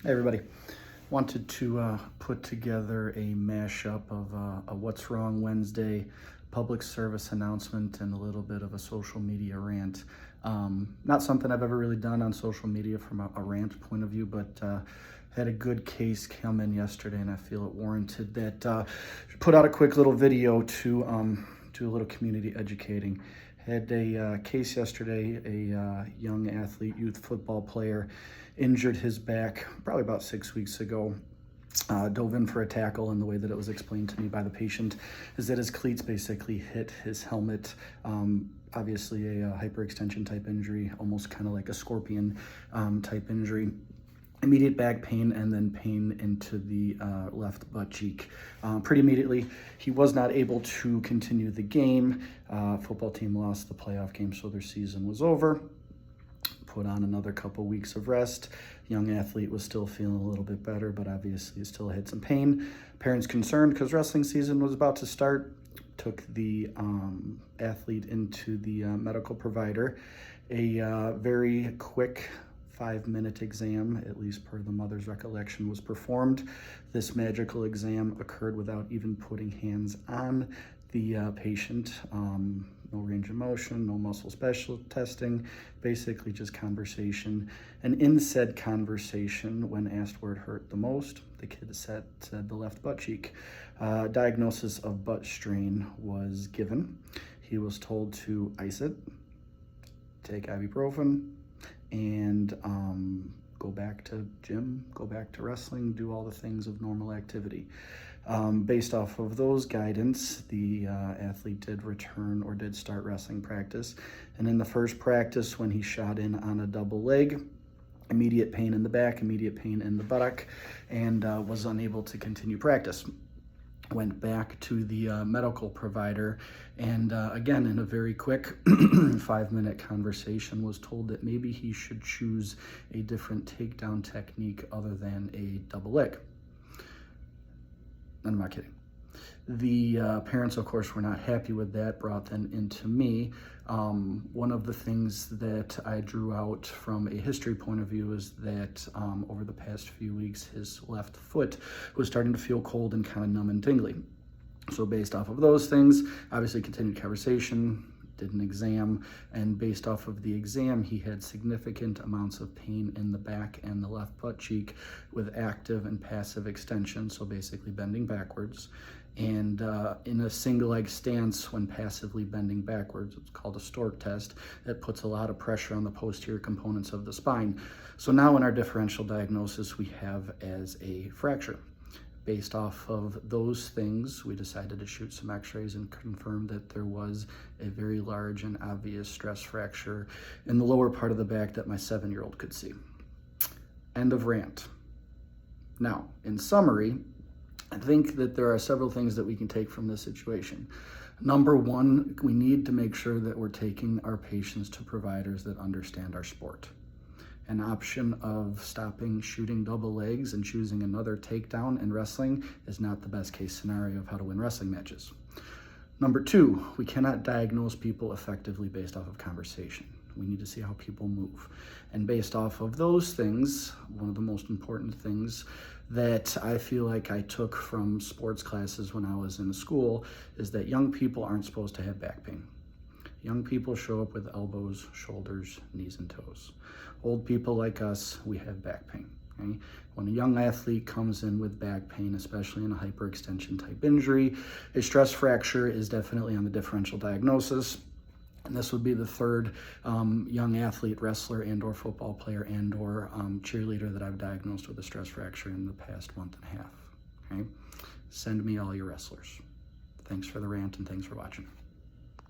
Hey everybody, wanted to put together a mashup of a What's Wrong Wednesday public service announcement and a little bit of a social media rant. Not something I've ever really done on social media from a rant point of view, but had a good case come in yesterday and I feel it warranted that. Put out a quick little video to do a little community educating. Had a case yesterday, a young athlete, youth football player, injured his back probably about 6 weeks ago. Dove in for a tackle, and the way that it was explained to me by the patient is that his cleats basically hit his helmet. Obviously a hyperextension type injury, almost kind of like a scorpion type injury. Immediate back pain and then pain into the left butt cheek. Pretty immediately, he was not able to continue the game. Football team lost the playoff game, so their season was over. Put on another couple weeks of rest. Young athlete was still feeling a little bit better, but obviously still had some pain. Parents concerned because wrestling season was about to start. Took the athlete into the medical provider. A very quick 5-minute exam, at least per the mother's recollection, was performed. This magical exam occurred without even putting hands on the patient. No range of motion, no muscle special testing, basically just conversation. And in said conversation, when asked where it hurt the most, the kid said the left butt cheek. Diagnosis of butt strain was given. He was told to ice it, take ibuprofen, and go back to gym, go back to wrestling, do all the things of normal activity. Based off of those guidance, the athlete did return or did start wrestling practice. And in the first practice, when he shot in on a double leg, immediate pain in the back, immediate pain in the buttock, and was unable to continue practice. Went back to the medical provider, and again, in a very quick 5-minute conversation, was told that maybe he should choose a different takedown technique other than a double leg. I'm not kidding. The parents, of course, were not happy with that, brought them into me. One of the things that I drew out from a history point of view is that over the past few weeks, his left foot was starting to feel cold and kind of numb and tingly. So based off of those things, obviously continued conversation, did an exam, and based off of the exam, he had significant amounts of pain in the back and the left butt cheek with active and passive extension, so basically bending backwards. And in a single leg stance, when passively bending backwards, it's called a stork test, that puts a lot of pressure on the posterior components of the spine. So now in our differential diagnosis, we have as a fracture. Based off of those things, we decided to shoot some x-rays and confirm that there was a very large and obvious stress fracture in the lower part of the back that my 7-year-old could see. End of rant. Now, in summary, I think that there are several things that we can take from this situation. Number one, we need to make sure that we're taking our patients to providers that understand our sport. An option of stopping shooting double legs and choosing another takedown in wrestling is not the best case scenario of how to win wrestling matches. Number two, we cannot diagnose people effectively based off of conversation. We need to see how people move. And based off of those things, one of the most important things that I feel like I took from sports classes when I was in school is that young people aren't supposed to have back pain. Young people show up with elbows, shoulders, knees, and toes. Old people like us, we have back pain. Okay? When a young athlete comes in with back pain, especially in a hyperextension type injury, a stress fracture is definitely on the differential diagnosis. And this would be the third young athlete, wrestler, and/or football player, and/or cheerleader that I've diagnosed with a stress fracture in the past month and a half. Okay? Send me all your wrestlers. Thanks for the rant and thanks for watching.